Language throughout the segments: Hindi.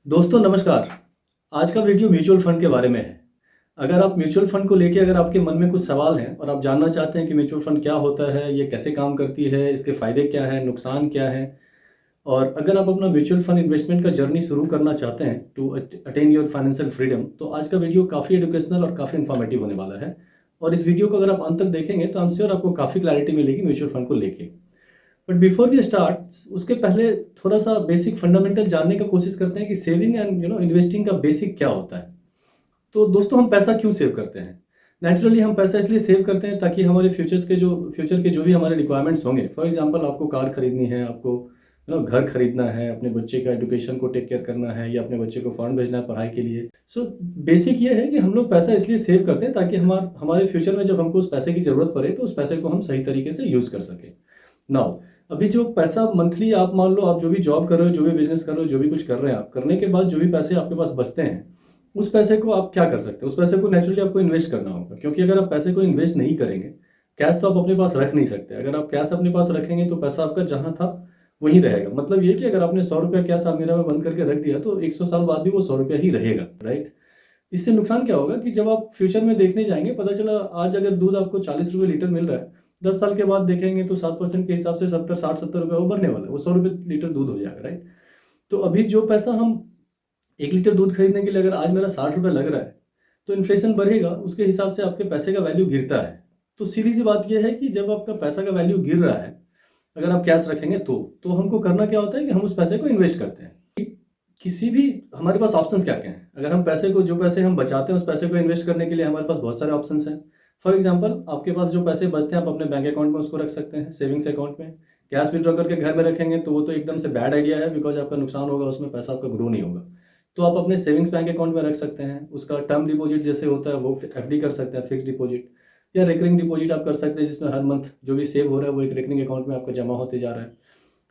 दोस्तों नमस्कार। आज का वीडियो म्यूचुअल फंड के बारे में है। अगर आप म्यूचुअल फंड को लेके अगर आपके मन में कुछ सवाल हैं और आप जानना चाहते हैं कि म्यूचुअल फंड क्या होता है, ये कैसे काम करती है, इसके फ़ायदे क्या हैं, नुकसान क्या हैं, और अगर आप अपना म्यूचुअल फंड इन्वेस्टमेंट का जर्नी शुरू करना चाहते हैं to attain your financial freedom, तो आज का वीडियो काफ़ी एजुकेशनल और काफ़ी इन्फॉर्मेटिव होने वाला है। और इस वीडियो को अगर आप अंत तक देखेंगे तो आई एम श्योर आपको काफ़ी क्लैरिटी मिलेगी म्यूचुअल फंड को लेके। बट बिफोर वी स्टार्ट, उसके पहले थोड़ा सा बेसिक फंडामेंटल जानने का कोशिश करते हैं कि सेविंग एंड इन्वेस्टिंग का बेसिक क्या होता है। तो दोस्तों, हम पैसा क्यों सेव करते हैं? नेचुरली हम पैसा इसलिए सेव करते हैं ताकि हमारे फ्यूचर के जो भी हमारे रिक्वायरमेंट्स होंगे, फॉर एग्जांपल आपको कार खरीदनी है, आपको घर खरीदना है, अपने बच्चे का एजुकेशन को टेक केयर करना है, या अपने बच्चे को फॉरेन भेजना है पढ़ाई के लिए। सो बेसिक ये है कि हम लोग पैसा इसलिए सेव करते हैं ताकि हमारे फ्यूचर में जब हमको उस पैसे की ज़रूरत पड़े तो उस पैसे को हम सही तरीके से यूज़ कर सकें। नाउ, अभी जो पैसा मंथली आप मान लो, आप जो भी जॉब कर रहे हो, जो भी बिजनेस कर रहे हो, जो भी कुछ कर रहे हैं, आप करने के बाद जो भी पैसे आपके पास बचते हैं, उस पैसे को आप क्या कर सकते हैं? उस पैसे को नेचुरली आपको इन्वेस्ट करना होगा, क्योंकि अगर आप पैसे को इन्वेस्ट नहीं करेंगे, कैश तो आप अपने पास रख नहीं सकते। अगर आप कैश अपने पास रखेंगे तो पैसा आपका जहाँ था वहीं रहेगा। मतलब ये कि अगर आपने 100 रुपया कैश अलमीरा में बंद करके रख दिया तो 100 साल बाद भी वो 100 रुपया ही रहेगा, राइट? इससे नुकसान क्या होगा कि जब आप फ्यूचर में देखने जाएंगे, पता चला आज अगर दूध आपको 40 रुपये लीटर मिल रहा है, 10 साल के बाद देखेंगे तो 7% के हिसाब से 70 रुपये वो बढ़ने वाला है, वो 100 रुपये लीटर दूध हो जाएगा, राइट? तो अभी जो पैसा हम 1 लीटर दूध खरीदने के लिए, अगर आज मेरा 60 रुपये लग रहा है, तो इन्फ्लेशन बढ़ेगा, उसके हिसाब से आपके पैसे का वैल्यू गिरता है। तो सीधी सी बात यह है कि जब आपका पैसा का वैल्यू गिर रहा है, अगर आप कैश रखेंगे तो हमको करना क्या होता है कि हम उस पैसे को इन्वेस्ट करते हैं। किसी भी हमारे पास ऑप्शंस क्या क्या हैं? अगर हम जो पैसे हम बचाते हैं, उस पैसे को इन्वेस्ट करने के लिए हमारे पास बहुत सारे ऑप्शंस हैं। फॉर एग्जांपल, आपके पास जो पैसे बचते हैं, आप अपने बैंक अकाउंट में उसको रख सकते हैं, सेविंग्स अकाउंट में। कैश विड्रॉ करके घर में रखेंगे तो वो तो एकदम से बैड आइडिया है, बिकॉज आपका नुकसान होगा, उसमें पैसा आपका ग्रो नहीं होगा। तो आप अपने सेविंग्स बैंक अकाउंट में रख सकते हैं। उसका टर्म डिपॉजिट जैसे होता है वो एफडी कर सकते हैं, फिक्स डिपॉजिट, या रिकरिंग डिपॉजिट आप कर सकते हैं, जिसमें हर मंथ जो भी सेव हो रहा है वो एक रिकरिंग अकाउंट में आपका जमा होते जा रहा है।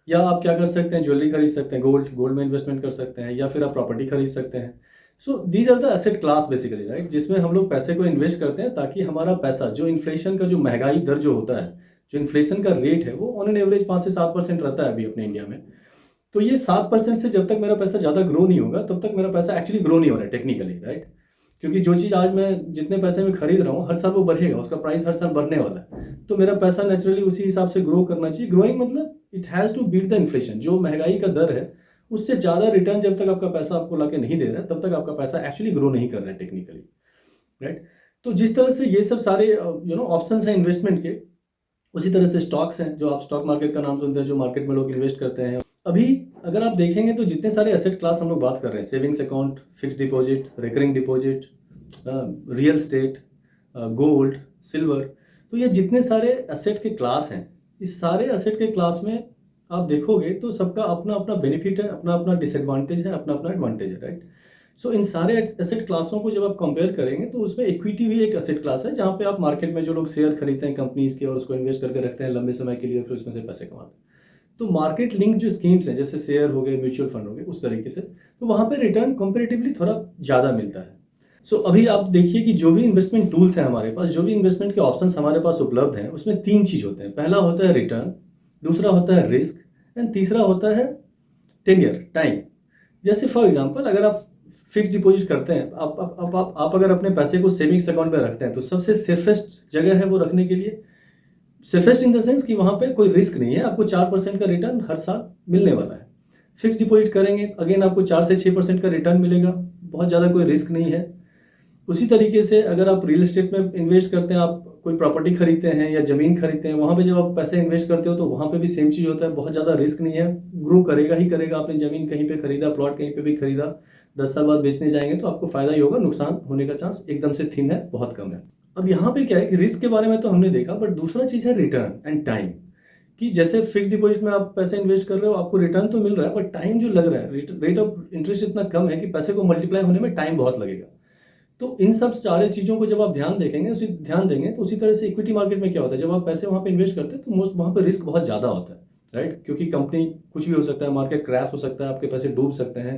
या आप क्या कर सकते हैं, ज्वेलरी खरीद सकते हैं, गोल्ड में इन्वेस्टमेंट कर सकते हैं, या फिर आप प्रॉपर्टी खरीद सकते हैं। So these are the asset class basically, right, जिसमें हम लोग पैसे को इन्वेस्ट करते हैं ताकि हमारा पैसा, जो इन्फ्लेशन का जो महंगाई दर जो होता है, जो इन्फ्लेशन का रेट है, वो ऑन एन एवरेज 5 से 7% रहता है अभी अपने इंडिया में। तो ये 7% से जब तक मेरा पैसा ज़्यादा ग्रो नहीं होगा तब तक मेरा पैसा एक्चुअली ग्रो नहीं हो रहा है टेक्निकली, राइट? क्योंकि जो चीज़ आज मैं जितने पैसे में खरीद रहा हूँ, हर साल वो बढ़ेगा, उसका प्राइस हर साल बढ़ने वाला है। तो मेरा पैसा नेचुरली उसी हिसाब से ग्रो करना चाहिए। ग्रोइंग मतलब it has to beat the inflation. जो महंगाई का दर है उससे ज़्यादा रिटर्न जब तक आपका पैसा आपको लाके नहीं दे रहा है, तब तक आपका पैसा एक्चुअली ग्रो नहीं कर रहा है टेक्निकली, राइट? तो जिस तरह से ये सब सारे ऑप्शंस हैं इन्वेस्टमेंट के, उसी तरह से स्टॉक्स हैं, जो आप स्टॉक मार्केट का नाम सुनते हैं, जो मार्केट में लोग इन्वेस्ट करते हैं। अभी अगर आप देखेंगे तो जितने सारे एसेट क्लास हम लोग बात कर रहे हैं, savings account, fix deposit, recurring deposit, real estate, gold, silver, तो ये जितने सारे एसेट के क्लास हैं, इस सारे एसेट के क्लास में आप देखोगे तो सबका अपना अपना बेनिफिट है, अपना अपना डिसएडवांटेज है, अपना अपना एडवांटेज है, राइट? सो इन सारे एसेट क्लासों को जब आप कंपेयर करेंगे तो उसमें इक्विटी भी एक एसेट क्लास है, जहाँ पे आप मार्केट में जो लोग शेयर खरीदते हैं कंपनीज के और उसको इन्वेस्ट करके रखते हैं लंबे समय के लिए, फिर उसमें से पैसे कमाते हैं। तो मार्केट लिंक जो स्कीम्स हैं, जैसे शेयर हो गए, म्यूचुअल फंड हो गए, उस तरीके से, तो वहाँ पे रिटर्न कंपेरेटिवली थोड़ा ज़्यादा मिलता है। सो अभी आप देखिए कि जो भी इन्वेस्टमेंट टूल्स हैं हमारे पास, जो भी इन्वेस्टमेंट के ऑप्शंस हमारे पास उपलब्ध हैं, उसमें 3 चीज़ होते हैं। पहला होता है रिटर्न, दूसरा होता है रिस्क, एंड तीसरा होता है टेन्योर, टाइम। जैसे फॉर एग्जांपल, अगर आप फिक्स डिपॉजिट करते हैं, आप अगर अपने पैसे को सेविंग्स अकाउंट में रखते हैं, तो सबसे सेफेस्ट जगह है वो रखने के लिए। सेफेस्ट इन द सेंस कि वहाँ पे कोई रिस्क नहीं है, आपको 4% का रिटर्न हर साल मिलने वाला है। फिक्स डिपॉजिट करेंगे, अगेन आपको 4 से 6% का रिटर्न मिलेगा, बहुत ज़्यादा कोई रिस्क नहीं है। उसी तरीके से अगर आप रियल एस्टेट में इन्वेस्ट करते हैं, आप कोई प्रॉपर्टी खरीदते हैं या ज़मीन खरीदते हैं, वहाँ पे जब आप पैसे इन्वेस्ट करते हो तो वहाँ पे भी सेम चीज़ होता है, बहुत ज़्यादा रिस्क नहीं है, ग्रो करेगा ही करेगा। आपने ज़मीन कहीं पे खरीदा, प्लॉट कहीं पे भी खरीदा, 10 साल बाद बेचने जाएंगे तो आपको फ़ायदा ही होगा, नुकसान होने का चांस एकदम से थिन है, बहुत कम है। अब यहाँ पे क्या है कि रिस्क के बारे में तो हमने देखा, बट दूसरा चीज़ है रिटर्न एंड टाइम। कि जैसे फिक्स डिपॉजिट में आप पैसे इन्वेस्ट कर रहे हो, आपको रिटर्न तो मिल रहा है, बट टाइम जो लग रहा है, रेट ऑफ इंटरेस्ट इतना कम है कि पैसे को मल्टीप्लाई होने में टाइम बहुत लगेगा। तो इन सब सारे चीज़ों को जब आप ध्यान देंगे तो उसी तरह से इक्विटी मार्केट में क्या होता है, जब आप पैसे वहाँ पे इन्वेस्ट करते हैं तो मोस्ट वहाँ पे रिस्क बहुत ज़्यादा होता है, राइट? क्योंकि कंपनी कुछ भी हो सकता है, मार्केट क्रैश हो सकता है, आपके पैसे डूब सकते हैं,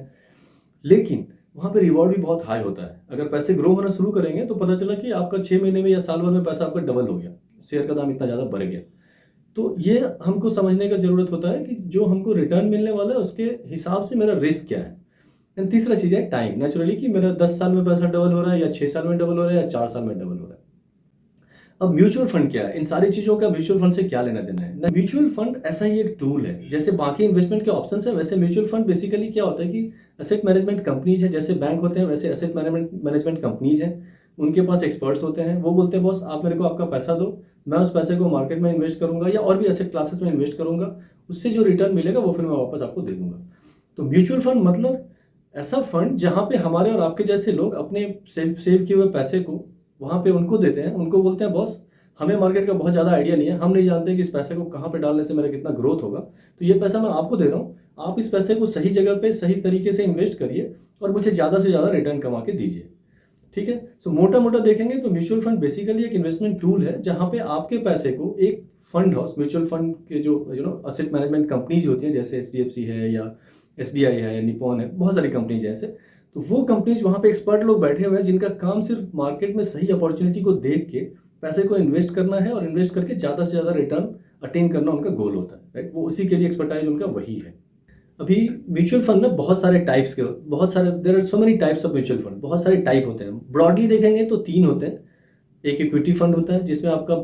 लेकिन वहाँ पे रिवॉर्ड भी बहुत हाई होता है। अगर पैसे ग्रो होना शुरू करेंगे तो पता चला कि आपका 6 महीने में या साल भर में पैसा आपका डबल हो गया, शेयर का दाम इतना ज़्यादा बढ़ गया। तो ये हमको समझने का ज़रूरत होता है कि जो हमको रिटर्न मिलने वाला है उसके हिसाब से मेरा रिस्क क्या है। एंड तीसरा चीज़ है टाइम, नेचुरली कि मेरा 10 साल में पैसा डबल हो रहा है या 6 साल में डबल हो रहा है या 4 साल में डबल हो रहा है। अब म्यूचुअल फंड क्या है, इन सारी चीज़ों का म्यूचुअल फंड से क्या लेना देना है। म्यूचुअल फंड ऐसा ही एक टूल है, जैसे बाकी इन्वेस्टमेंट के ऑप्शंस है वैसे म्यूचुअल फंड बेसिकली क्या होता है कि एसेट मैनेजमेंट कंपनीज है, जैसे बैंक होते हैं वैसे एसेट मैनेजमेंट कंपनीज हैं, उनके पास एक्सपर्ट्स होते हैं। वो बोलते हैं बॉस आप मेरे को आपका पैसा दो, मैं उस पैसे को मार्केट में इन्वेस्ट करूंगा या और भी एसेट क्लासेस में इन्वेस्ट करूंगा, उससे जो रिटर्न मिलेगा वो फिर मैं वापस आपको दे दूंगा। तो म्यूचुअल फंड मतलब ऐसा फंड जहाँ पे हमारे और आपके जैसे लोग अपने सेव किए हुए पैसे को वहाँ पे उनको देते हैं, उनको बोलते हैं बॉस हमें मार्केट का बहुत ज़्यादा आइडिया नहीं है, हम नहीं जानते कि इस पैसे को कहाँ पे डालने से मेरा कितना ग्रोथ होगा, तो ये पैसा मैं आपको दे रहा हूँ, आप इस पैसे को सही जगह पे सही तरीके से इन्वेस्ट करिए और मुझे ज़्यादा से ज़्यादा रिटर्न कमा के दीजिए। ठीक है, सो मोटा मोटा देखेंगे तो म्यूचुअल फंड बेसिकली एक इन्वेस्टमेंट टूल है जहाँ पे आपके पैसे को एक फंड हाउस, म्यूचुअल फंड के जो एसेट मैनेजमेंट कंपनीज होती हैं जैसे HDFC है या SBI है या निपॉन है, बहुत सारी कंपनीज हैं ऐसे, तो वो कंपनीज वहाँ पे एक्सपर्ट लोग बैठे हुए हैं जिनका काम सिर्फ मार्केट में सही अपॉर्चुनिटी को देख के पैसे को इन्वेस्ट करना है और इन्वेस्ट करके ज़्यादा से ज़्यादा रिटर्न अटेन करना उनका गोल होता है, राइट। वो उसी के लिए एक्सपर्टाइज उनका वही है। अभी म्यूचुअल फंड में बहुत सारे टाइप्स के, बहुत सारे, there are so many types of mutual fund, बहुत सारे टाइप होते हैं। ब्रॉडली देखेंगे तो 3 होते हैं। एक इक्विटी फंड होता है जिसमें आपका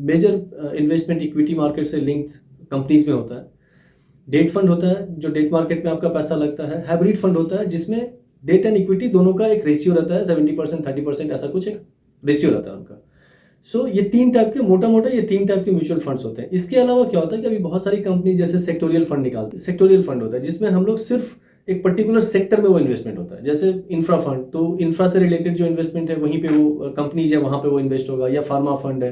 मेजर इन्वेस्टमेंट इक्विटी मार्केट से लिंक्ड कंपनीज में होता है। डेट फंड होता है जो डेट मार्केट में आपका पैसा लगता है। हाइब्रिड फंड होता है जिसमें डेट एंड इक्विटी दोनों का एक रेशियो रहता है, 70% 30% ऐसा कुछ एक रेशियो रहता है उनका। सो ये 3 टाइप के, मोटा मोटा ये 3 टाइप के म्यूचुअल फंड्स होते हैं। इसके अलावा क्या होता है कि अभी बहुत सारी कंपनी जैसे सेक्टोरियल फंड निकालती है। सेक्टोरियल फंड होता है जिसमें हम लोग सिर्फ एक पर्टिकुलर सेक्टर में वो इन्वेस्टमेंट होता है, जैसे इंफ्रा फंड, तो इंफ्रा से रिलेटेड जो इन्वेस्टमेंट है वहीं पे वो कंपनीज है वहाँ पे वो इन्वेस्ट होगा। या फार्मा फंड है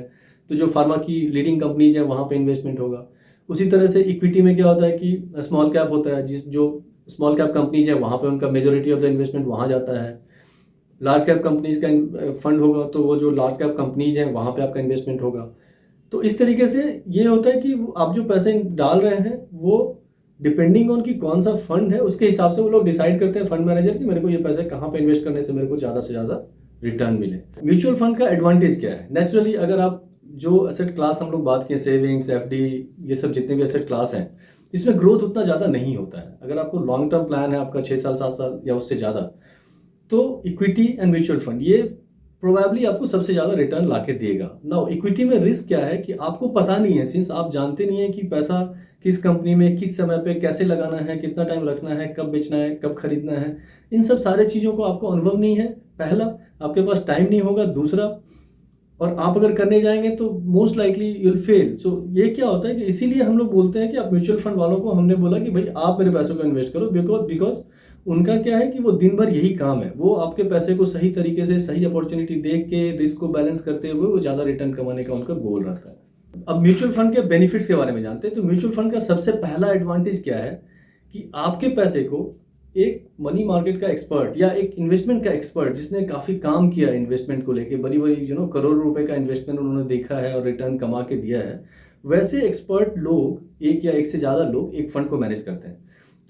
तो जो फार्मा की लीडिंग कंपनीज है वहाँ पे इन्वेस्टमेंट होगा। उसी तरह से इक्विटी में क्या होता है कि स्मॉल कैप होता है, जो स्मॉल कैप कंपनीज है वहाँ पे उनका मेजोरिटी ऑफ द इन्वेस्टमेंट वहाँ जाता है। लार्ज कैप कंपनीज का फंड होगा तो वो जो लार्ज कैप कंपनीज हैं वहाँ पे आपका इन्वेस्टमेंट होगा। तो इस तरीके से ये होता है कि आप जो पैसे डाल रहे हैं वो डिपेंडिंग ऑन कि कौन सा फंड है उसके हिसाब से वो लोग डिसाइड करते हैं, फंड मैनेजर, कि मेरे को ये पैसे कहाँ पे इन्वेस्ट करने से मेरे को ज़्यादा से ज़्यादा रिटर्न मिले। म्यूचुअल फंड का एडवांटेज क्या है? नेचुरली अगर आप जो एसेट क्लास हम लोग बात किए, सेविंग्स, FD, ये सब जितने भी एसेट क्लास हैं, इसमें ग्रोथ उतना ज़्यादा नहीं होता है। अगर आपको लॉन्ग टर्म प्लान है आपका 6 साल 7 साल या उससे ज़्यादा, तो इक्विटी एंड म्यूचुअल फंड ये प्रोबेबली आपको सबसे ज़्यादा रिटर्न लाके देगा। नाउ इक्विटी में रिस्क क्या है कि आपको पता नहीं है, सिंस आप जानते नहीं है कि पैसा किस कंपनी में किस समय पे कैसे लगाना है, कितना टाइम रखना है, कब बेचना है, कब खरीदना है, इन सब सारे चीज़ों को आपको अनुभव नहीं है। पहला, आपके पास टाइम नहीं होगा। दूसरा, और आप अगर करने जाएंगे तो मोस्ट लाइकली यूल फेल। सो ये क्या होता है कि इसीलिए हम लोग बोलते हैं कि आप म्यूचुअल फंड वालों को हमने बोला कि भाई आप मेरे पैसों को इन्वेस्ट करो, बिकॉज उनका क्या है कि वो दिन भर यही काम है, वो आपके पैसे को सही तरीके से सही अपॉर्चुनिटी देख के रिस्क को बैलेंस करते हुए वो ज़्यादा रिटर्न कमाने का उनका गोल रहता है। अब म्यूचुअल फंड के बेनिफिट्स के बारे में जानते हैं। तो म्यूचुअल फंड का सबसे पहला एडवांटेज क्या है कि आपके पैसे को एक मनी मार्केट का एक्सपर्ट या एक इन्वेस्टमेंट का एक्सपर्ट जिसने काफ़ी काम किया इन्वेस्टमेंट को लेके, बड़ी बड़ी करोड़ों रुपए का इन्वेस्टमेंट उन्होंने देखा है और रिटर्न कमा के दिया है, वैसे एक्सपर्ट लोग, एक या एक से ज़्यादा लोग एक फंड को मैनेज करते हैं।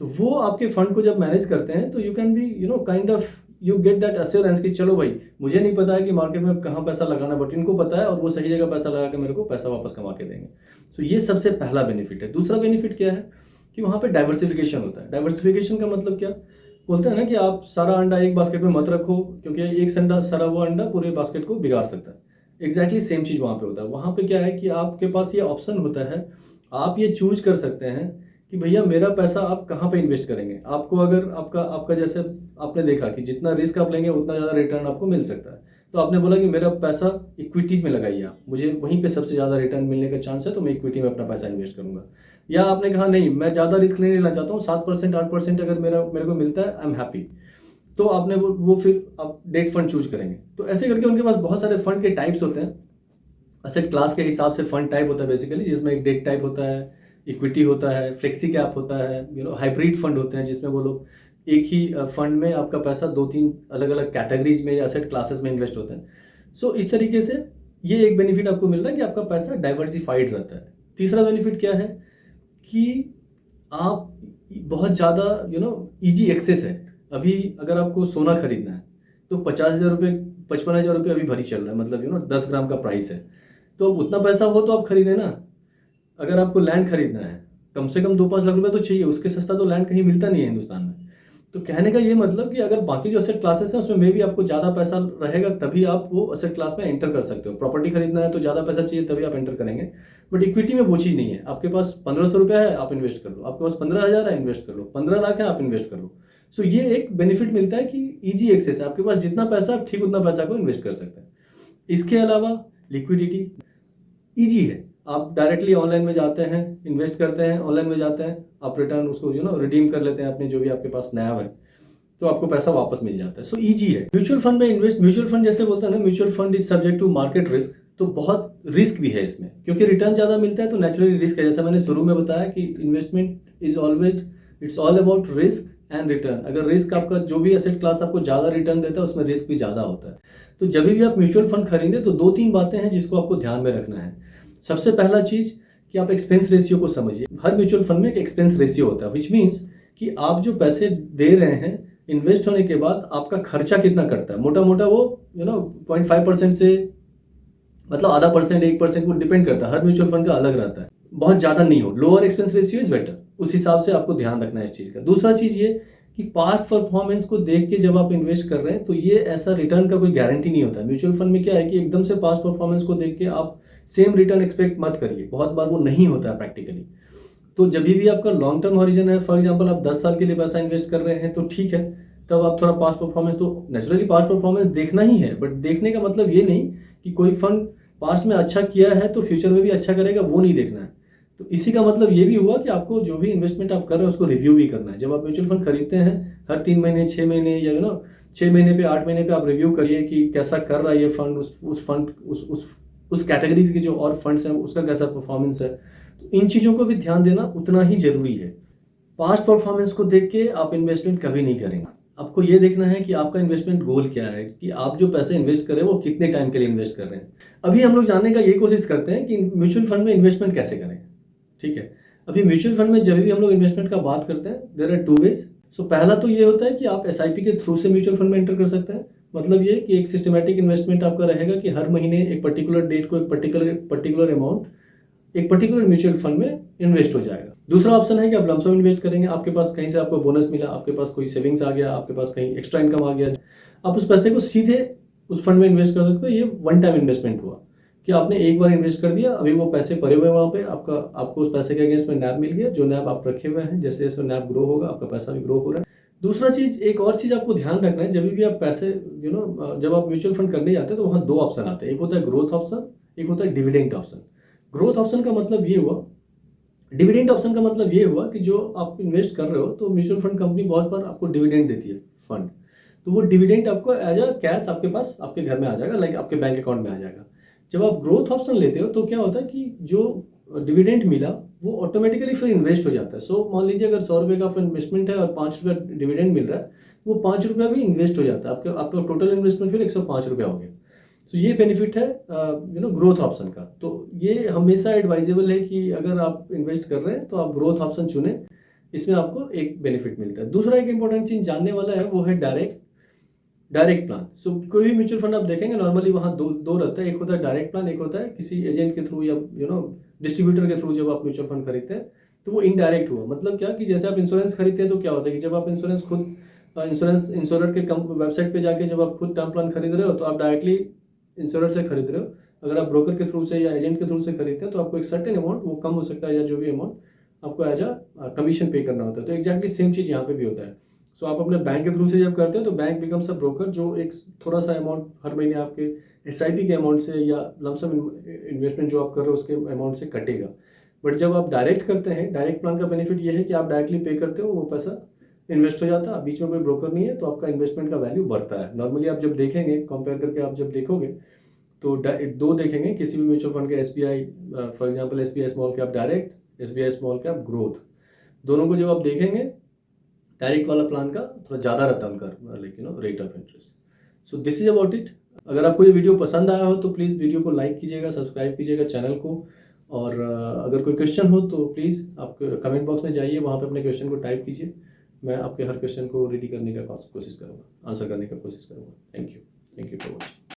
तो वो आपके फंड को जब मैनेज करते हैं तो you can be kind of you get that assurance कि चलो भाई मुझे नहीं पता है कि मार्केट में कहाँ पैसा लगाना, बट इनको पता है और वो सही जगह पैसा लगा के मेरे को पैसा वापस कमा के देंगे। तो ये सबसे पहला बेनिफिट है। दूसरा बेनिफिट क्या है कि वहाँ पे डाइवर्सिफिकेशन होता है। डाइवर्सिफिकेशन का मतलब क्या बोलते हैं ना कि आप सारा अंडा एक बास्केट में मत रखो, क्योंकि एक सड़ा हुआ अंडा पूरे बास्केट को बिगाड़ सकता है। एग्जैक्टली सेम चीज़ वहाँ पे होता है। वहाँ पे क्या है कि आपके पास ये ऑप्शन होता है, आप ये चूज कर सकते हैं कि भैया मेरा पैसा आप कहाँ पे इन्वेस्ट करेंगे। आपको अगर आपका जैसे आपने देखा कि जितना रिस्क आप लेंगे उतना ज़्यादा रिटर्न आपको मिल सकता है, तो आपने बोला कि मेरा पैसा इक्विटीज़ में लगाइए आप, मुझे वहीं पे सबसे ज़्यादा रिटर्न मिलने का चांस है तो मैं इक्विटी में अपना पैसा इन्वेस्ट करूँगा। या आपने कहा नहीं मैं ज़्यादा रिस्क नहीं लेना चाहता हूँ, 7% 8% अगर मेरे को मिलता है आई एम हैप्पी, तो आपने वो फिर आप डेट फंड चूज करेंगे। तो ऐसे करके उनके पास बहुत सारे फंड के टाइप्स होते हैं। एसेट क्लास के हिसाब से फंड टाइप होता है बेसिकली, जिसमें एक डेट टाइप होता है, इक्विटी होता है, फ्लेक्सी कैप होता है, हाइब्रिड फंड होते हैं जिसमें वो लोग एक ही फंड में आपका पैसा 2-3 अलग अलग कैटेगरीज में या एसेट क्लासेस में इन्वेस्ट होते हैं। सो इस तरीके से ये एक बेनिफिट आपको मिल रहा है कि आपका पैसा डाइवर्सिफाइड रहता है। तीसरा बेनिफिट क्या है कि आप बहुत ज़्यादा ईजी एक्सेस है। अभी अगर आपको सोना खरीदना है तो 50,000 रुपये 55,000 रुपये अभी भरी चल रहा है, मतलब 10 ग्राम का प्राइस है, तो उतना पैसा हो तो आप खरीदें ना। अगर आपको लैंड खरीदना है कम से कम 2-5 लाख रुपए तो चाहिए, उसके सस्ता तो लैंड कहीं मिलता नहीं है हिंदुस्तान में। तो कहने का ये मतलब कि अगर बाकी जो एसेट क्लासेस हैं उसमें मे भी आपको ज़्यादा पैसा रहेगा तभी आप वो एसेट क्लास में एंटर कर सकते हो। प्रॉपर्टी खरीदना है तो ज़्यादा पैसा चाहिए तभी आप एंटर करेंगे, बट इक्विटी में वो चीज़ नहीं है। आपके पास 1500 रुपया है, आप इन्वेस्ट कर लो। आपके पास 15,000 है, इन्वेस्ट कर लो। 15 लाख है, आप इन्वेस्ट कर लो। सो ये एक बेनिफिट मिलता है कि ईजी एक्सेस है, आपके पास जितना पैसा आप ठीक उतना पैसा को इन्वेस्ट कर सकते हैं। इसके अलावा लिक्विडिटी ईजी है, आप डायरेक्टली ऑनलाइन में जाते हैं, इन्वेस्ट करते हैं, ऑनलाइन में जाते हैं, आप रिटर्न उसको रिडीम कर लेते हैं अपने जो भी आपके पास नया है, तो आपको पैसा वापस मिल जाता है। सो इजी है। म्यूचुअल फंड में इन्वेस्ट, म्यूचुअल फंड जैसे बोलते हैं ना, mutual fund is subject to market risk, तो बहुत रिस्क भी है इसमें, क्योंकि रिटर्न ज़्यादा मिलता है तो नेचुरली रिस्क है। जैसे मैंने शुरू में बताया कि investment is always, it's all about risk and return. अगर रिस्क आपका जो भी एसेट क्लास आपको ज़्यादा रिटर्न देता है उसमें रिस्क भी ज़्यादा होता है। तो जब भी आप म्यूचुअल फंड खरीदें तो 2-3 बातें हैं जिसको आपको ध्यान में रखना है। सबसे पहला चीज़ कि आप एक्सपेंस रेशियो को समझिए। हर म्यूचुअल फंड में एक एक्सपेंस रेशियो होता है, विच मीन्स कि आप जो पैसे दे रहे हैं इन्वेस्ट होने के बाद आपका खर्चा कितना करता है। मोटा मोटा वो 0.5% से मतलब आधा परसेंट 1% वो डिपेंड करता है, हर म्यूचुअल फंड का अलग रहता है। बहुत ज़्यादा नहीं हो, lower expense ratio is better, उस हिसाब से आपको ध्यान रखना है इस चीज़ का। दूसरा चीज़ ये कि पास्ट परफॉर्मेंस को देख के जब आप इन्वेस्ट कर रहे हैं तो ये ऐसा रिटर्न का कोई गारंटी नहीं होता। म्यूचुअल फंड में क्या है कि एकदम से पास्ट परफॉर्मेंस को देख के आप सेम रिटर्न एक्सपेक्ट मत करिए, बहुत बार वो नहीं होता है प्रैक्टिकली। तो जब भी आपका लॉन्ग टर्म हॉरिजन है, फॉर एग्जांपल आप 10 साल के लिए पैसा इन्वेस्ट कर रहे हैं तो ठीक है, तब आप थोड़ा पास्ट परफॉर्मेंस, तो नेचुरली पास्ट परफॉर्मेंस देखना ही है, बट देखने का मतलब ये नहीं कि कोई फंड पास्ट में अच्छा किया है तो फ्यूचर में भी अच्छा करेगा, वो नहीं देखना है। तो इसी का मतलब ये भी हुआ कि आपको जो भी इन्वेस्टमेंट आप कर रहे हैं उसको रिव्यू भी करना है। जब आप म्यूचुअल फंड खरीदते हैं हर 3 महीने 6 महीने या 6 महीने पे 8 महीने पे आप रिव्यू करिए कि कैसा कर रहा है ये फंड, उस फंड उस कैटेगरीज के जो और फंड्स हैं उसका कैसा परफॉर्मेंस है। तो इन चीज़ों को भी ध्यान देना उतना ही जरूरी है। पास्ट परफॉर्मेंस को देख के आप इन्वेस्टमेंट कभी नहीं करेंगे। आपको ये देखना है कि आपका इन्वेस्टमेंट गोल क्या है, कि आप जो पैसे इन्वेस्ट कर रहे हैं वो कितने टाइम के लिए इन्वेस्ट कर रहे हैं। अभी हम लोग जानने का ये कोशिश करते हैं कि म्यूचुअल फंड में इन्वेस्टमेंट कैसे करें। ठीक है, अभी म्यूचुअल फंड में जब भी हम लोग इन्वेस्टमेंट का बात करते हैं देयर आर 2 वेज। सो पहला तो ये होता है कि आप SIP के थ्रू से म्यूचुअल फंड में एंटर कर सकते हैं। मतलब ये कि एक सिस्टमेटिक इन्वेस्टमेंट आपका रहेगा कि हर महीने एक पर्टिकुलर डेट को एक पर्टिकुलर अमाउंट एक पर्टिकुलर म्यूचुअल फंड में इन्वेस्ट हो जाएगा। दूसरा ऑप्शन है कि आप लमसम इन्वेस्ट करेंगे, आपके पास कहीं से आपको बोनस मिला, आपके पास कोई सेविंग्स आ गया, आपके पास कहीं एक्स्ट्रा इनकम आ गया, आप उस पैसे को सीधे उस फंड में इन्वेस्ट कर सकते हो। ये वन टाइम इन्वेस्टमेंट हुआ कि आपने एक बार इन्वेस्ट कर दिया, अभी वो पैसे पड़े हुए वहाँ पे, आपको उस पैसे के अगेंस्ट में नैब मिल गया, जो नैब आप रखे हुए हैं, जैसे जैसे नैब ग्रो होगा आपका पैसा भी ग्रो हो रहा है। दूसरा चीज, एक और चीज आपको ध्यान रखना है, जब भी आप पैसे जब आप म्यूचुअल फंड करने जाते हैं तो वहाँ 2 ऑप्शन आते हैं, एक होता है ग्रोथ ऑप्शन, एक होता है डिविडेंड ऑप्शन। ग्रोथ ऑप्शन का मतलब ये हुआ, डिविडेंड ऑप्शन का मतलब ये हुआ कि जो आप इन्वेस्ट कर रहे हो तो म्यूचुअल फंड कंपनी बहुत बार आपको डिविडेंड देती है फंड, तो वो डिविडेंड आपको एज अ कैश आपके पास आपके घर में आ जाएगा, लाइक आपके बैंक अकाउंट में आ जाएगा। जब आप ग्रोथ ऑप्शन लेते हो तो क्या होता है कि जो डिविडेंड मिला वो ऑटोमेटिकली फिर इन्वेस्ट हो जाता है। सो मान लीजिए अगर 100 रुपये का इन्वेस्टमेंट है और 5 रुपये डिविडेंड मिल रहा है, वो 5 रुपया भी इन्वेस्ट हो जाता है, आपका टोटल इन्वेस्टमेंट फिर 105 रुपया हो गया। तो ये बेनिफिट है ग्रोथ ऑप्शन का। तो ये हमेशा एडवाइजेबल है कि अगर आप इन्वेस्ट कर रहे हैं तो आप ग्रोथ ऑप्शन चुनें, इसमें आपको एक बेनिफिट मिलता है। दूसरा एक इंपॉर्टेंट चीज जानने वाला है वो है डायरेक्ट प्लान। सो कोई भी म्यूचुअल फंड आप देखेंगे नॉर्मली वहाँ दो रहता है, एक होता है डायरेक्ट प्लान, एक होता है किसी एजेंट के थ्रू या डिस्ट्रीब्यूटर के थ्रू जब आप म्यूचुअल फंड खरीदते हैं तो वो इनडायरेक्ट हुआ। मतलब क्या कि जैसे आप इंश्योरेंस खरीदते हैं तो क्या होता है कि जब आप इंश्योरेंस खुद इंश्योरर के वेबसाइट पे जाके जब आप खुद टर्म प्लान खरीद रहे हो तो आप डायरेक्टली इंश्योरर से खरीद रहे हो। अगर आप ब्रोकर के थ्रू से या एजेंट के थ्रू से खरीदते हैं तो आपको एक सर्टेन अमाउंट, वो कम हो सकता है या जो भी अमाउंट, आपको एज अ कमीशन पे करना होता है। तो एक्जैक्टली सेम चीज़ यहाँ पे भी होता है। सो आप अपने बैंक के थ्रू से जब करते हैं तो बैंक बिकम्स अ ब्रोकर, जो एक थोड़ा सा अमाउंट हर महीने आपके SIP के अमाउंट से या लमसम इन्वेस्टमेंट जो आप कर रहे हो उसके अमाउंट से कटेगा। बट जब आप डायरेक्ट करते हैं, डायरेक्ट प्लान का बेनिफिट ये है कि आप डायरेक्टली पे करते हो, वो पैसा इन्वेस्ट हो जाता है, बीच में कोई ब्रोकर नहीं है, तो आपका इन्वेस्टमेंट का वैल्यू बढ़ता है। नॉर्मली आप जब देखेंगे, कंपेयर करके आप जब देखोगे तो 2 देखेंगे किसी भी म्यूचुअल फंड के, SBI for example SBI small cap direct, SBI small cap growth, दोनों को जब आप देखेंगे डायरेक्ट वाला प्लान का थोड़ा ज़्यादा रहता है उनका like rate of interest. So this is about it. अगर आपको ये वीडियो पसंद आया हो तो प्लीज़ वीडियो को लाइक कीजिएगा, सब्सक्राइब कीजिएगा चैनल को, और अगर कोई क्वेश्चन हो तो प्लीज़ आप कमेंट बॉक्स में जाइए, वहाँ पे अपने क्वेश्चन को टाइप कीजिए। मैं आपके हर क्वेश्चन को रेडी करने का कोशिश करूँगा, आंसर करने का कोशिश करूँगा। Thank you for watching.